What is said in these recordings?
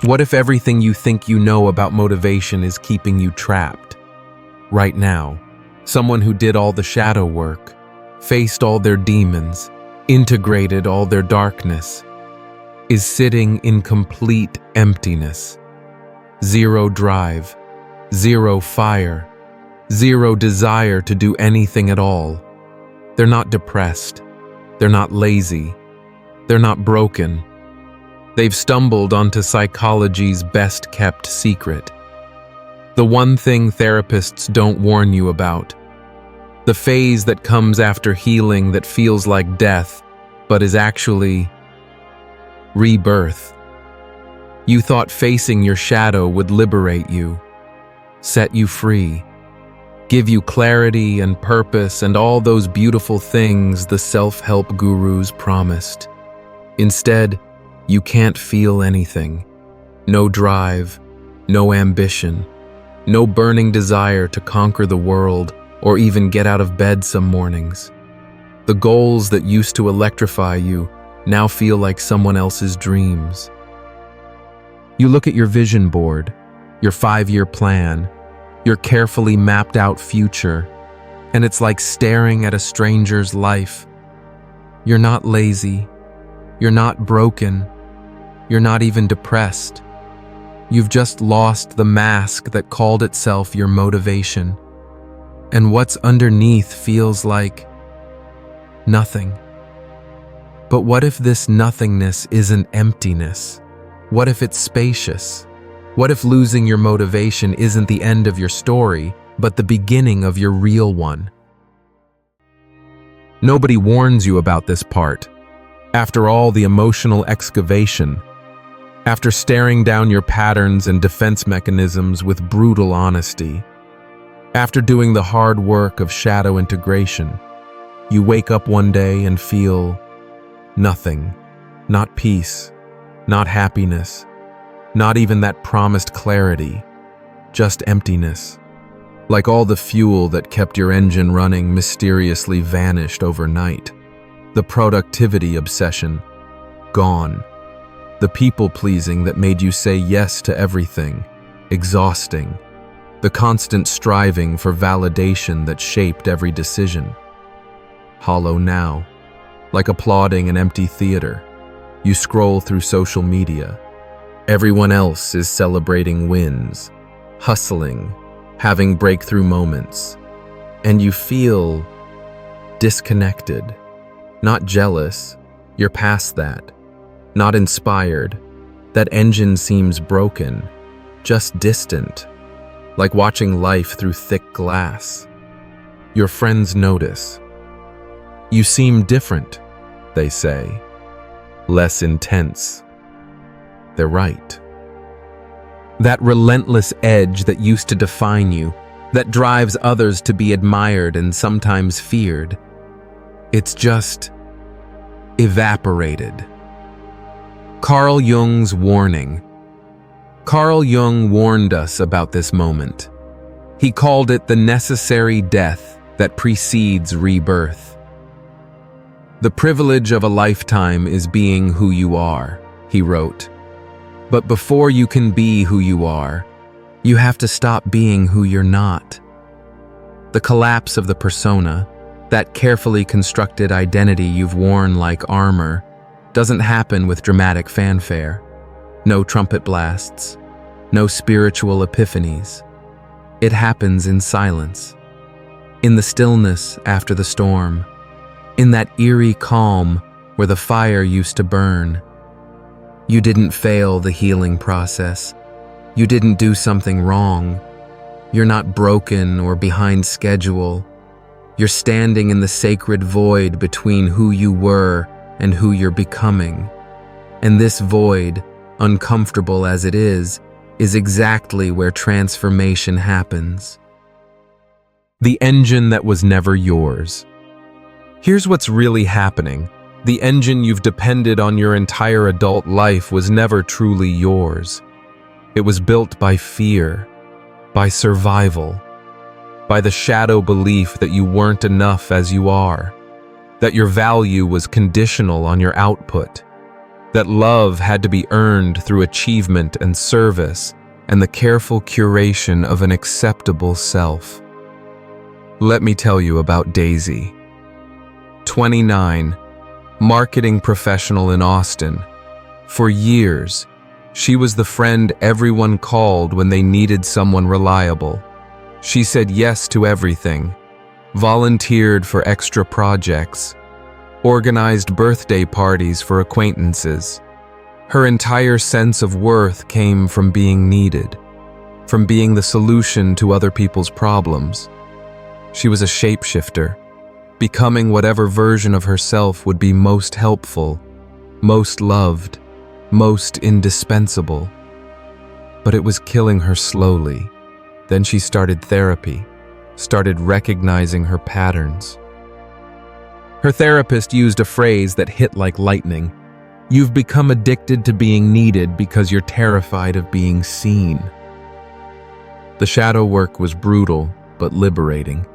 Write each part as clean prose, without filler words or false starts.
What if everything you think you know about motivation is keeping you trapped? Right now, someone who did all the shadow work, faced all their demons, integrated all their darkness, is sitting in complete emptiness. Zero drive, zero fire, zero desire to do anything at all. They're not depressed. They're not lazy. They're not broken. They've stumbled onto psychology's best-kept secret. The one thing therapists don't warn you about. The phase that comes after healing that feels like death, but is actually rebirth. You thought facing your shadow would liberate you, set you free, give you clarity and purpose and all those beautiful things the self-help gurus promised. Instead, you can't feel anything. No drive, no ambition, no burning desire to conquer the world or even get out of bed some mornings. The goals that used to electrify you now feel like someone else's dreams. You look at your vision board, your 5-year plan, your carefully mapped out future, and it's like staring at a stranger's life. You're not lazy. You're not broken. You're not even depressed. You've just lost the mask that called itself your motivation. And what's underneath feels like nothing. But what if this nothingness isn't emptiness? What if it's spacious? What if losing your motivation isn't the end of your story, but the beginning of your real one? Nobody warns you about this part. After all the emotional excavation, after staring down your patterns and defense mechanisms with brutal honesty, after doing the hard work of shadow integration, you wake up one day and feel nothing, not peace, not happiness, not even that promised clarity, just emptiness. Like all the fuel that kept your engine running mysteriously vanished overnight. The productivity obsession, gone. The people-pleasing that made you say yes to everything, exhausting. The constant striving for validation that shaped every decision. Hollow now, like applauding an empty theater. You scroll through social media. Everyone else is celebrating wins, hustling, having breakthrough moments. And you feel disconnected. Not jealous, you're past that. Not inspired. That engine seems broken, just distant, like watching life through thick glass. Your friends notice. You seem different, they say. Less intense. They're right. That relentless edge that used to define you, that drives others to be admired and sometimes feared, it's just evaporated. Carl Jung's warning. Carl Jung warned us about this moment. He called it the necessary death that precedes rebirth. The privilege of a lifetime is being who you are, he wrote. But before you can be who you are, you have to stop being who you're not. The collapse of the persona, that carefully constructed identity you've worn like armor, doesn't happen with dramatic fanfare. No trumpet blasts, no spiritual epiphanies. It happens in silence, in the stillness after the storm, in that eerie calm where the fire used to burn. You didn't fail the healing process. You didn't do something wrong. You're not broken or behind schedule. You're standing in the sacred void between who you were and who you're becoming. And this void, uncomfortable as it is exactly where transformation happens. The engine that was never yours. Here's what's really happening. The engine you've depended on your entire adult life was never truly yours. It was built by fear, by survival, by the shadow belief that you weren't enough as you are, that your value was conditional on your output, that love had to be earned through achievement and service and the careful curation of an acceptable self. Let me tell you about Daisy. 29, marketing professional in Austin. For years, she was the friend everyone called when they needed someone reliable. She said yes to everything, volunteered for extra projects, organized birthday parties for acquaintances. Her entire sense of worth came from being needed, from being the solution to other people's problems. She was a shapeshifter, becoming whatever version of herself would be most helpful, most loved, most indispensable. But it was killing her slowly. Then she started therapy, started recognizing her patterns. Her therapist used a phrase that hit like lightning. You've become addicted to being needed because you're terrified of being seen. The shadow work was brutal, but liberating.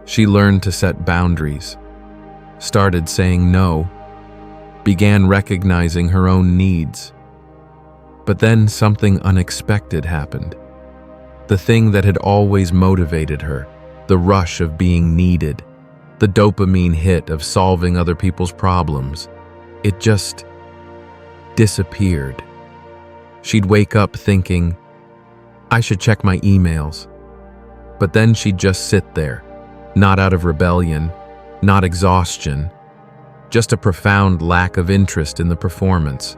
She learned to set boundaries, started saying no, began recognizing her own needs. But then something unexpected happened. The thing that had always motivated her, the rush of being needed, the dopamine hit of solving other people's problems, it just disappeared. She'd wake up thinking, I should check my emails. But then she'd just sit there, not out of rebellion, not exhaustion, just a profound lack of interest in the performance.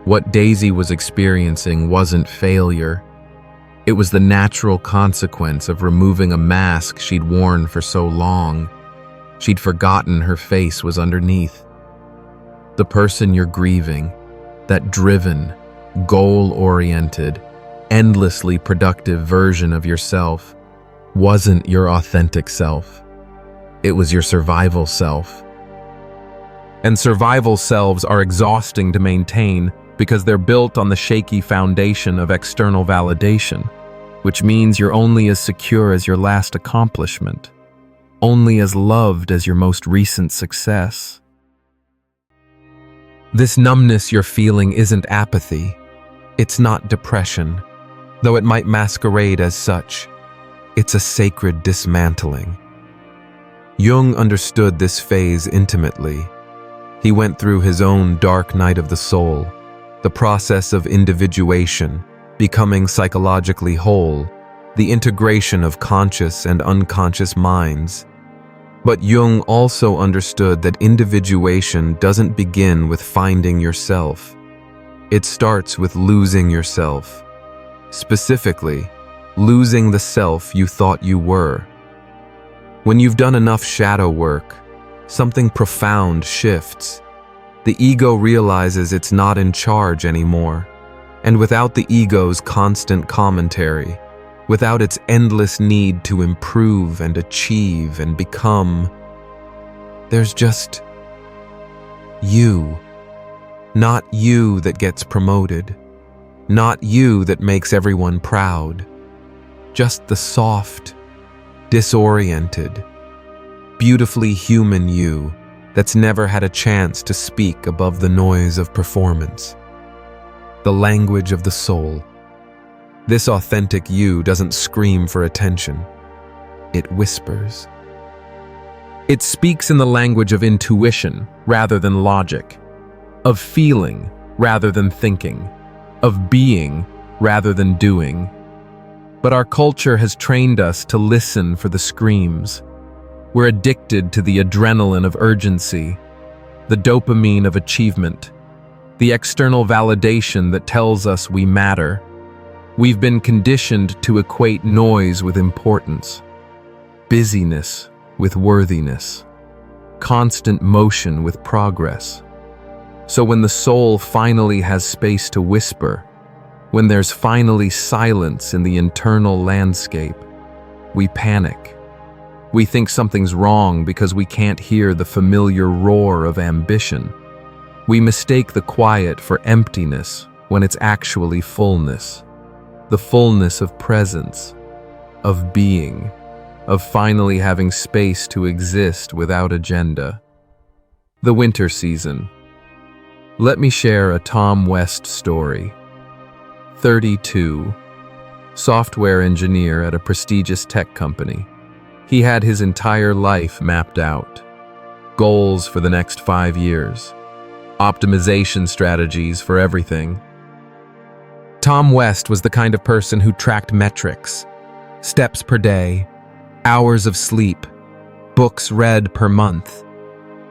What Daisy was experiencing wasn't failure. It was the natural consequence of removing a mask she'd worn for so long. She'd forgotten her face was underneath. The person you're grieving, that driven, goal-oriented, endlessly productive version of yourself, wasn't your authentic self. It was your survival self. And survival selves are exhausting to maintain because they're built on the shaky foundation of external validation, which means you're only as secure as your last accomplishment, only as loved as your most recent success. This numbness you're feeling isn't apathy. It's not depression, though it might masquerade as such. It's a sacred dismantling. Jung understood this phase intimately. He went through his own dark night of the soul, the process of individuation, becoming psychologically whole, the integration of conscious and unconscious minds. But Jung also understood that individuation doesn't begin with finding yourself. It starts with losing yourself. Specifically, losing the self you thought you were. When you've done enough shadow work, something profound shifts. The ego realizes it's not in charge anymore. And without the ego's constant commentary, without its endless need to improve and achieve and become, there's just you. Not you that gets promoted, not you that makes everyone proud, just the soft, disoriented, beautifully human you that's never had a chance to speak above the noise of performance. The language of the soul. This authentic you doesn't scream for attention. It whispers. It speaks in the language of intuition rather than logic, of feeling rather than thinking, of being rather than doing. But our culture has trained us to listen for the screams. We're addicted to the adrenaline of urgency, the dopamine of achievement, the external validation that tells us we matter. We've been conditioned to equate noise with importance, busyness with worthiness, constant motion with progress. So when the soul finally has space to whisper, when there's finally silence in the internal landscape, we panic. We think something's wrong because we can't hear the familiar roar of ambition. We mistake the quiet for emptiness when it's actually fullness. The fullness of presence, of being, of finally having space to exist without agenda. The winter season. Let me share a Tom West story. 32, software engineer at a prestigious tech company. He had his entire life mapped out. Goals for the next 5 years. Optimization strategies for everything. Tom West was the kind of person who tracked metrics. Steps per day, hours of sleep, books read per month.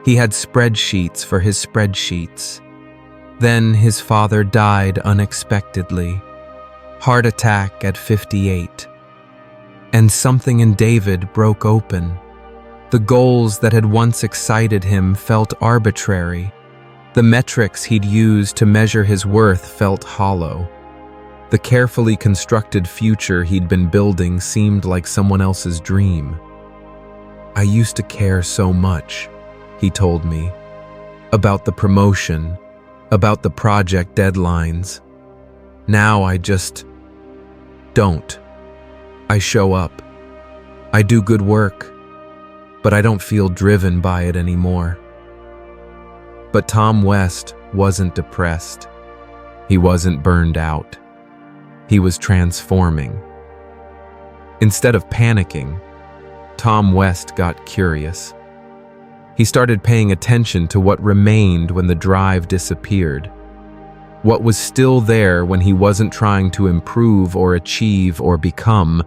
He had spreadsheets for his spreadsheets. Then his father died unexpectedly. Heart attack at 58. And something in David broke open. The goals that had once excited him felt arbitrary. The metrics he'd used to measure his worth felt hollow. The carefully constructed future he'd been building seemed like someone else's dream. I used to care so much, he told me, about the promotion, about the project deadlines. Now I just don't. I show up. I do good work, but I don't feel driven by it anymore. But Tom West wasn't depressed. He wasn't burned out. He was transforming. Instead of panicking, Tom West got curious. He started paying attention to what remained when the drive disappeared. What was still there when he wasn't trying to improve or achieve or become.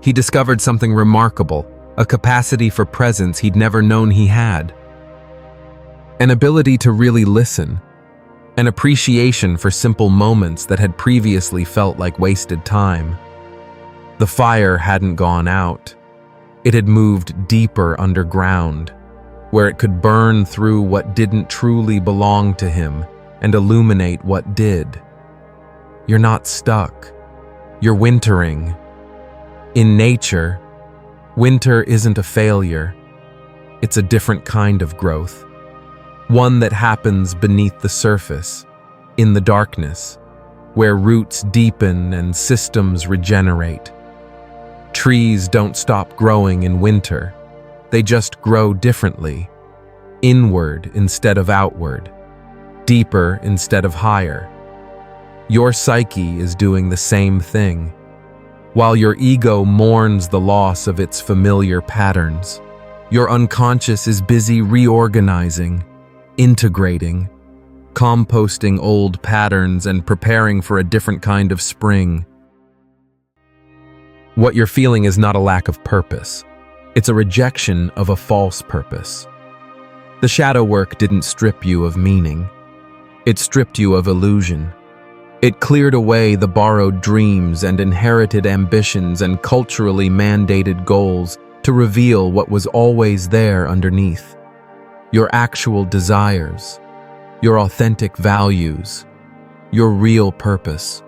He discovered something remarkable, a capacity for presence he'd never known he had. An ability to really listen. An appreciation for simple moments that had previously felt like wasted time. The fire hadn't gone out. It had moved deeper underground, where it could burn through what didn't truly belong to him and illuminate what did. You're not stuck. You're wintering. In nature, winter isn't a failure. It's a different kind of growth. One that happens beneath the surface, in the darkness, where roots deepen and systems regenerate. Trees don't stop growing in winter. They just grow differently, inward instead of outward, deeper instead of higher. Your psyche is doing the same thing. While your ego mourns the loss of its familiar patterns, your unconscious is busy reorganizing, integrating, composting old patterns and preparing for a different kind of spring. What you're feeling is not a lack of purpose. It's a rejection of a false purpose. The shadow work didn't strip you of meaning. It stripped you of illusion. It cleared away the borrowed dreams and inherited ambitions and culturally mandated goals to reveal what was always there underneath. Your actual desires, your authentic values, your real purpose.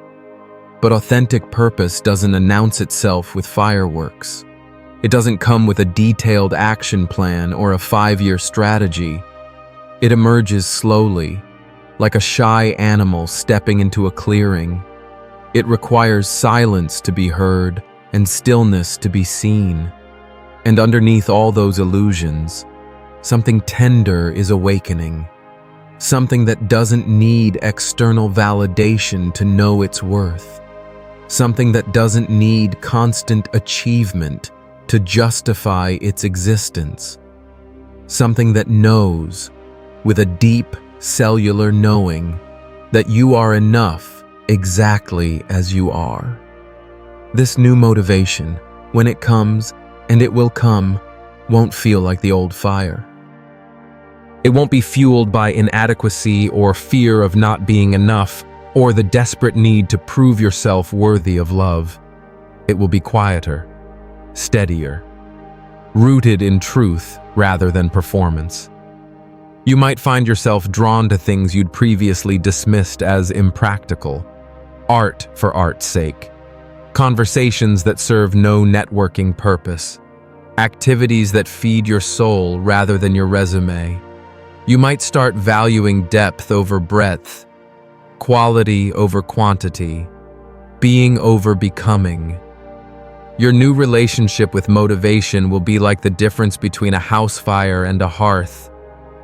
But authentic purpose doesn't announce itself with fireworks. It doesn't come with a detailed action plan or a 5-year strategy. It emerges slowly, like a shy animal stepping into a clearing. It requires silence to be heard and stillness to be seen. And underneath all those illusions, something tender is awakening. Something that doesn't need external validation to know its worth. Something that doesn't need constant achievement to justify its existence. Something that knows, with a deep cellular knowing, that you are enough exactly as you are. This new motivation, when it comes, and it will come, won't feel like the old fire. It won't be fueled by inadequacy or fear of not being enough, or the desperate need to prove yourself worthy of love. It will be quieter, steadier, rooted in truth rather than performance. You might find yourself drawn to things you'd previously dismissed as impractical, art for art's sake, conversations that serve no networking purpose, activities that feed your soul rather than your resume. You might start valuing depth over breadth, quality over quantity, being over becoming. Your new relationship with motivation will be like the difference between a house fire and a hearth.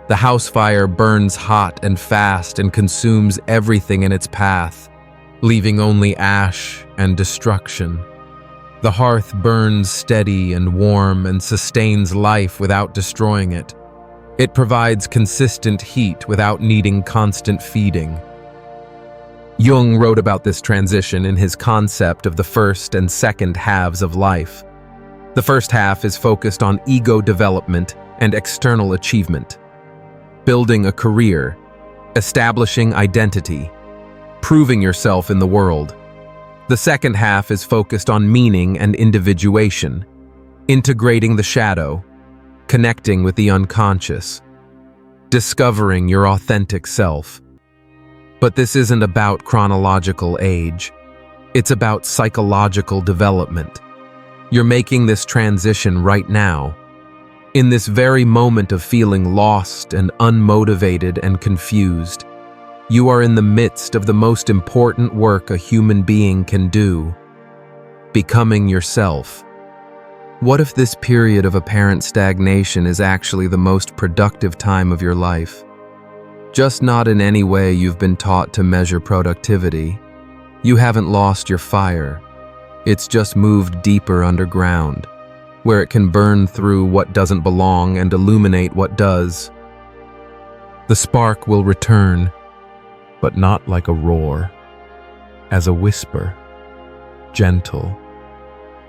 The house fire burns hot and fast and consumes everything in its path, leaving only ash and destruction. The hearth burns steady and warm and sustains life without destroying it. It provides consistent heat without needing constant feeding. Jung wrote about this transition in his concept of the first and second halves of life. The first half is focused on ego development and external achievement, building a career, establishing identity, proving yourself in the world. The second half is focused on meaning and individuation, integrating the shadow, connecting with the unconscious, discovering your authentic self. But this isn't about chronological age. It's about psychological development. You're making this transition right now, in this very moment of feeling lost and unmotivated and confused. You are in the midst of the most important work a human being can do, becoming yourself. What if this period of apparent stagnation is actually the most productive time of your life? Just not in any way you've been taught to measure productivity. You haven't lost your fire. It's just moved deeper underground, where it can burn through what doesn't belong and illuminate what does. The spark will return, but not like a roar, as a whisper, gentle,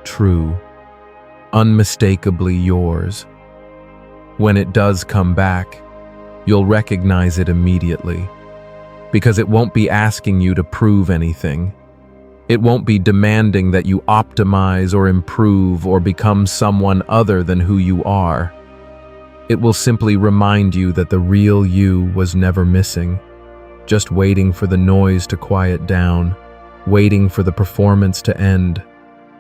true, unmistakably yours. When it does come back, you'll recognize it immediately, because it won't be asking you to prove anything. It won't be demanding that you optimize or improve or become someone other than who you are. It will simply remind you that the real you was never missing, just waiting for the noise to quiet down, waiting for the performance to end,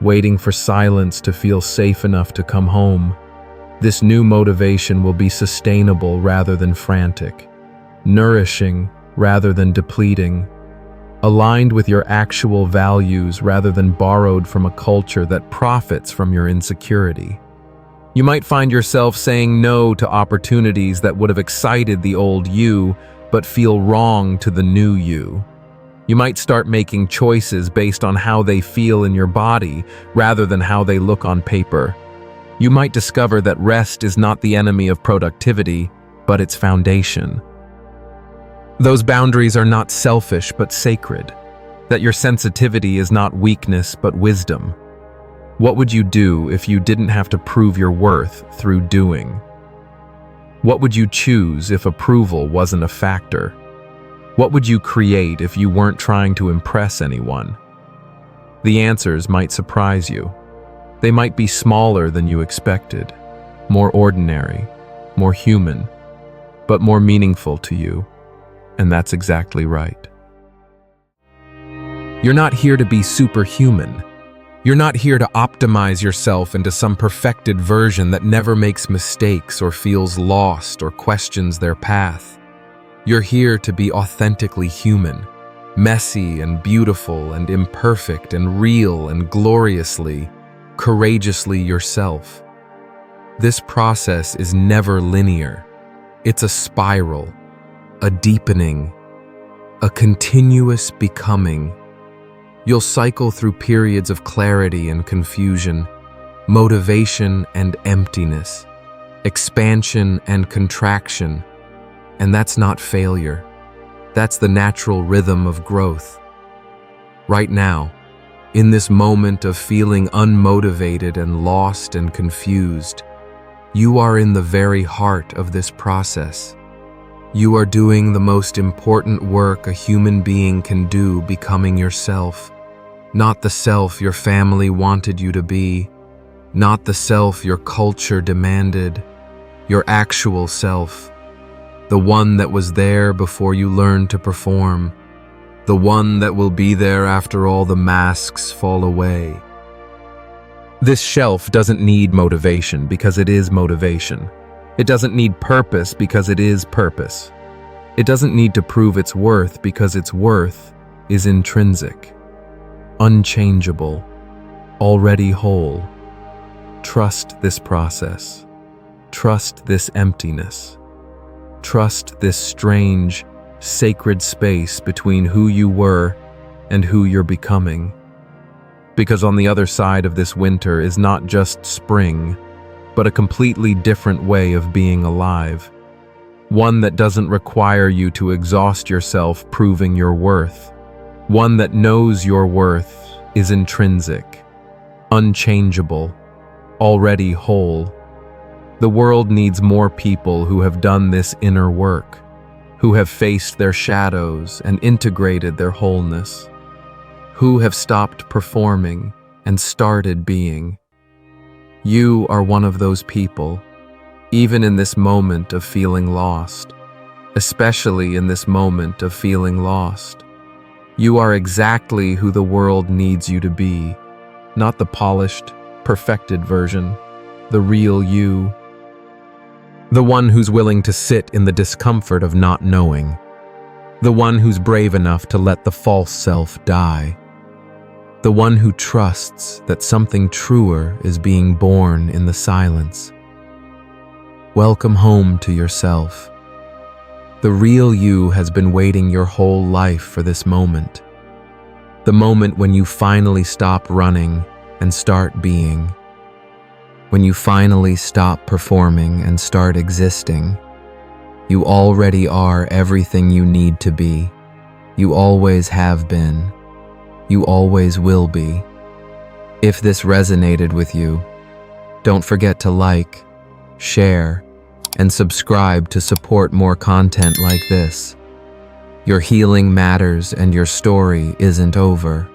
waiting for silence to feel safe enough to come home. This new motivation will be sustainable rather than frantic, nourishing rather than depleting, aligned with your actual values rather than borrowed from a culture that profits from your insecurity. You might find yourself saying no to opportunities that would have excited the old you, but feel wrong to the new you. You might start making choices based on how they feel in your body rather than how they look on paper. You might discover that rest is not the enemy of productivity, but its foundation. Those boundaries are not selfish but sacred, that your sensitivity is not weakness but wisdom. What would you do if you didn't have to prove your worth through doing? What would you choose if approval wasn't a factor? What would you create if you weren't trying to impress anyone? The answers might surprise you. They might be smaller than you expected, more ordinary, more human, but more meaningful to you. And that's exactly right. You're not here to be superhuman. You're not here to optimize yourself into some perfected version that never makes mistakes or feels lost or questions their path. You're here to be authentically human, messy and beautiful and imperfect and real and gloriously, courageously yourself. This process is never linear. It's a spiral, a deepening, a continuous becoming. You'll cycle through periods of clarity and confusion, motivation and emptiness, expansion and contraction. And that's not failure. That's the natural rhythm of growth. Right now, in this moment of feeling unmotivated and lost and confused, you are in the very heart of this process. You are doing the most important work a human being can do, becoming yourself. Not the self your family wanted you to be, not the self your culture demanded, your actual self, the one that was there before you learned to perform, the one that will be there after all the masks fall away. This shelf doesn't need motivation because it is motivation. It doesn't need purpose because it is purpose. It doesn't need to prove its worth because its worth is intrinsic, unchangeable, already whole. Trust this process. Trust this emptiness. Trust this strange, sacred space between who you were and who you're becoming. Because on the other side of this winter is not just spring, but a completely different way of being alive. One that doesn't require you to exhaust yourself proving your worth. One that knows your worth is intrinsic, unchangeable, already whole. The world needs more people who have done this inner work, who have faced their shadows and integrated their wholeness, who have stopped performing and started being. You are one of those people, even in this moment of feeling lost, especially in this moment of feeling lost. You are exactly who the world needs you to be, not the polished, perfected version, the real you. The one who's willing to sit in the discomfort of not knowing. The one who's brave enough to let the false self die. The one who trusts that something truer is being born in the silence. Welcome home to yourself. The real you has been waiting your whole life for this moment. The moment when you finally stop running and start being. When you finally stop performing and start existing. You already are everything you need to be. You always have been. You always will be. If this resonated with you, don't forget to like, share, and subscribe to support more content like this. Your healing matters and your story isn't over.